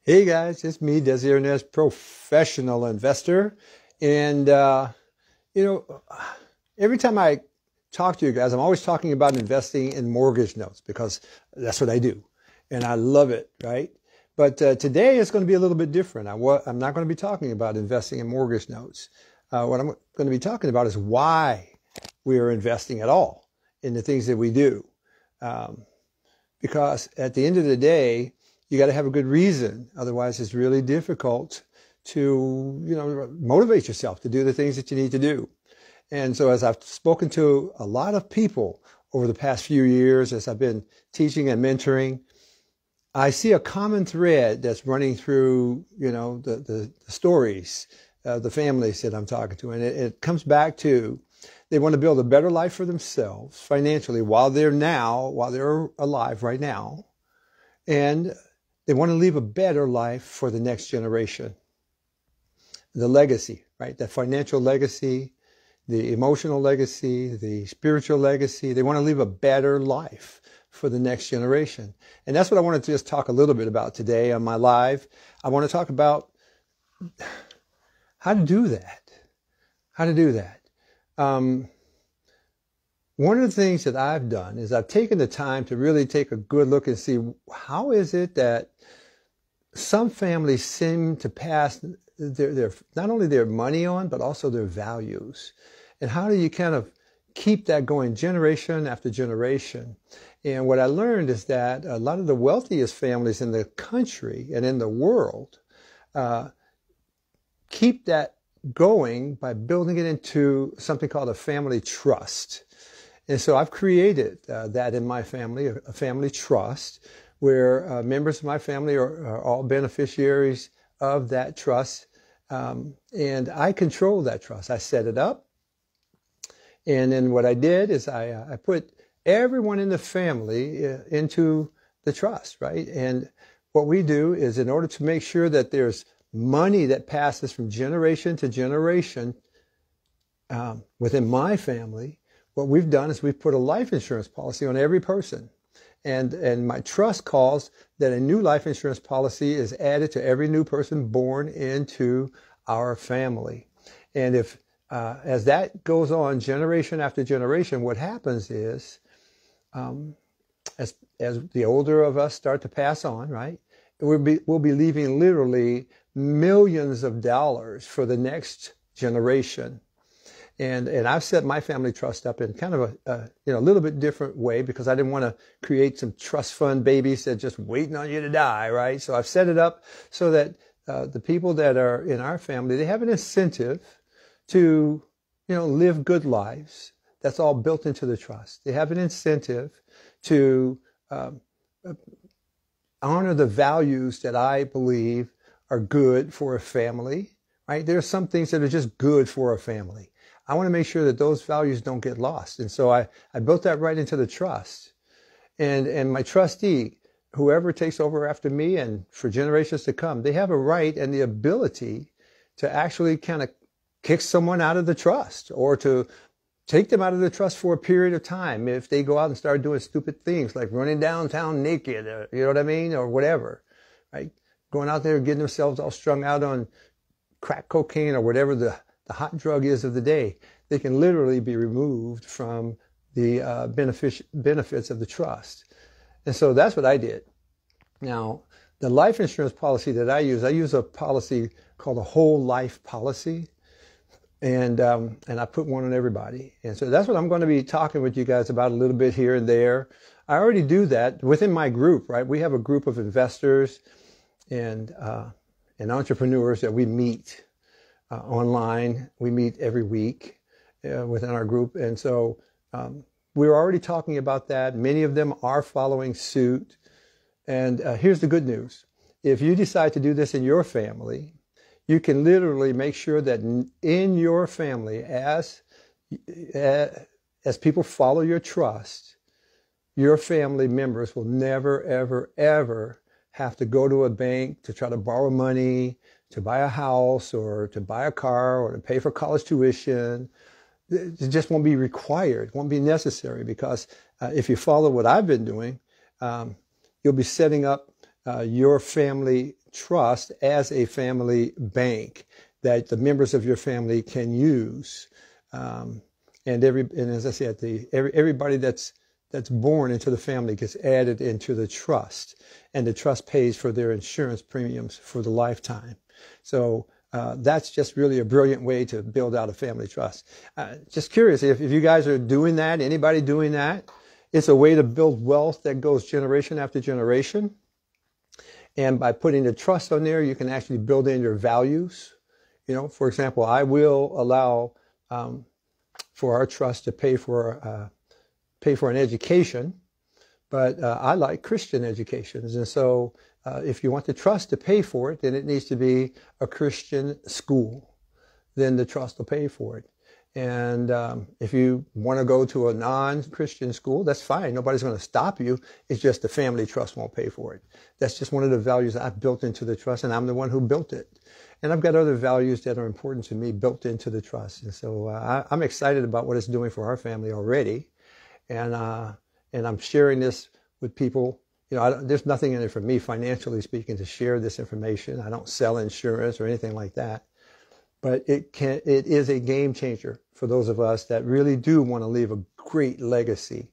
Hey guys, it's me, Desiree, professional investor. And, you know, every time I talk to you guys, I'm always talking about investing in mortgage notes because that's what I do. And I love it, right? But today it's going to be a little bit different. I'm not going to be talking about investing in mortgage notes. What I'm going to be talking about is why we are investing at all in the things that we do. Because at the end of the day, you got to have a good reason. Otherwise, it's really difficult to, motivate yourself to do the things that you need to do. And so as I've spoken to a lot of people over the past few years, as I've been teaching and mentoring, I see a common thread that's running through, the stories, the families that I'm talking to. And it comes back to they want to build a better life for themselves financially while they're alive right now. And they want to leave a better life for the next generation. The legacy, right? The financial legacy, the emotional legacy, the spiritual legacy. They want to leave a better life for the next generation. And that's what I wanted to just talk a little bit about today on my live. I want to talk about how to do that. One of the things that I've done is I've taken the time to really take a good look and see how is it that some families seem to pass their not only their money on, but also their values. And how do you kind of keep that going generation after generation? And what I learned is that a lot of the wealthiest families in the country and in the world keep that going by building it into something called a family trust. And so I've created that in my family, a family trust, where members of my family are all beneficiaries of that trust. And I control that trust. I set it up. And then what I did is I put everyone in the family into the trust, right? And what we do is, in order to make sure that there's money that passes from generation to generation within my family, what we've done is we've put a life insurance policy on every person. And my trust calls that a new life insurance policy is added to every new person born into our family. And if, as that goes on generation after generation, what happens is, as the older of us start to pass on, right, we'll be leaving literally millions of dollars for the next generation. And I've set my family trust up in kind of a little bit different way, because I didn't want to create some trust fund babies that just waiting on you to die, right? So I've set it up so that the people that are in our family, they have an incentive to, live good lives. That's all built into the trust. They have an incentive to honor the values that I believe are good for a family, right? There are some things that are just good for a family. I want to make sure that those values don't get lost. And so I built that right into the trust. And my trustee, whoever takes over after me and for generations to come, they have a right and the ability to actually kind of kick someone out of the trust, or to take them out of the trust for a period of time if they go out and start doing stupid things like running downtown naked, you know what I mean, or whatever, right? Going out there and getting themselves all strung out on crack cocaine or whatever the hot drug is of the day. They can literally be removed from the benefits of the trust. And so that's what I did. Now, the life insurance policy that I use a policy called a whole life policy. And I put one on everybody. And so that's what I'm going to be talking with you guys about a little bit here and there. I already do that within my group, right? We have a group of investors and entrepreneurs that we meet online. We meet every week within our group. And so we're already talking about that. Many of them are following suit. And here's the good news. If you decide to do this in your family, you can literally make sure that in your family, as people follow your trust, your family members will never, ever, ever have to go to a bank to try to borrow money, to buy a house, or to buy a car, or to pay for college tuition. It just won't be required, won't be necessary, because if you follow what I've been doing, you'll be setting up your family trust as a family bank that the members of your family can use. And as I said, everybody that's born into the family gets added into the trust, and the trust pays for their insurance premiums for the lifetime. So that's just really a brilliant way to build out a family trust. Just curious if you guys are doing that, anybody doing that. It's a way to build wealth that goes generation after generation. And by putting the trust on there, you can actually build in your values. You know, for example, I will allow for our trust to pay for an education, but I like Christian educations. And so if you want the trust to pay for it, then it needs to be a Christian school. Then the trust will pay for it. And if you want to go to a non-Christian school, that's fine. Nobody's going to stop you. It's just the family trust won't pay for it. That's just one of the values I've built into the trust, and I'm the one who built it. And I've got other values that are important to me built into the trust. And so I'm excited about what it's doing for our family already. And I'm sharing this with people. You know, there's nothing in it for me, financially speaking, to share this information. I don't sell insurance or anything like that. But it is a game changer for those of us that really do want to leave a great legacy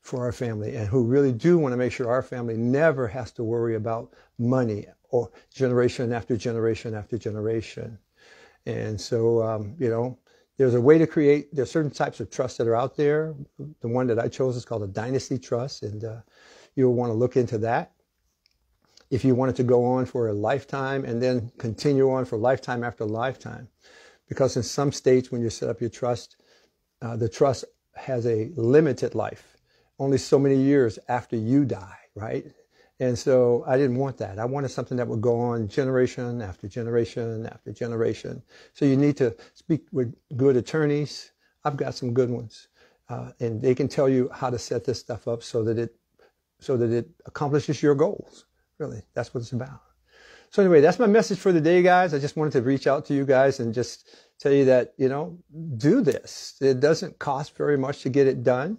for our family, and who really do want to make sure our family never has to worry about money or generation after generation after generation. And so, you know, there's a way to there's certain types of trusts that are out there. The one that I chose is called a dynasty trust, and you'll want to look into that. If you want it to go on for a lifetime and then continue on for lifetime after lifetime. Because in some states, when you set up your trust, the trust has a limited life, only so many years after you die, right? And so I didn't want that. I wanted something that would go on generation after generation after generation. So you need to speak with good attorneys. I've got some good ones. And they can tell you how to set this stuff up so that it accomplishes your goals. Really, that's what it's about. So anyway, that's my message for the day, guys. I just wanted to reach out to you guys and just tell you that, you know, do this. It doesn't cost very much to get it done.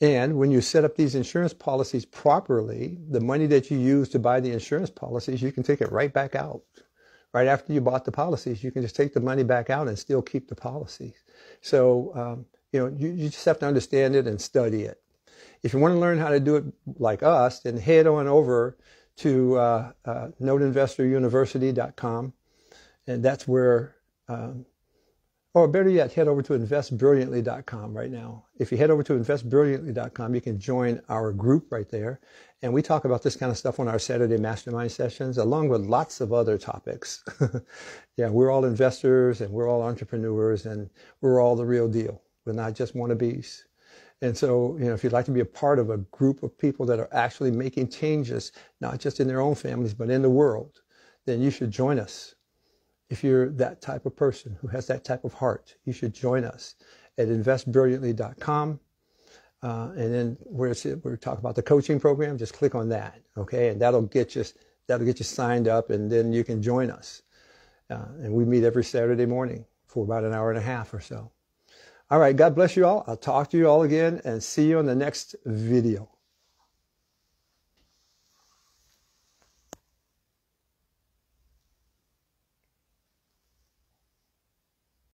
And when you set up these insurance policies properly, the money that you use to buy the insurance policies, you can take it right back out. Right after you bought the policies, you can just take the money back out and still keep the policies. So, you know, you just have to understand it and study it. If you want to learn how to do it like us, then head on over to noteinvestoruniversity.com, and that's where, or better yet, head over to investbrilliantly.com right now. If you head over to investbrilliantly.com, you can join our group right there, and we talk about this kind of stuff on our Saturday mastermind sessions, along with lots of other topics. Yeah, we're all investors, and we're all entrepreneurs, and we're all the real deal. We're not just wannabes. And so, you know, if you'd like to be a part of a group of people that are actually making changes, not just in their own families, but in the world, then you should join us. If you're that type of person who has that type of heart, you should join us at investbrilliantly.com. And then we're talking about the coaching program, just click on that, okay? And that'll get you signed up, and then you can join us. And we meet every Saturday morning for about an hour and a half or so. All right, God bless you all. I'll talk to you all again and see you on the next video.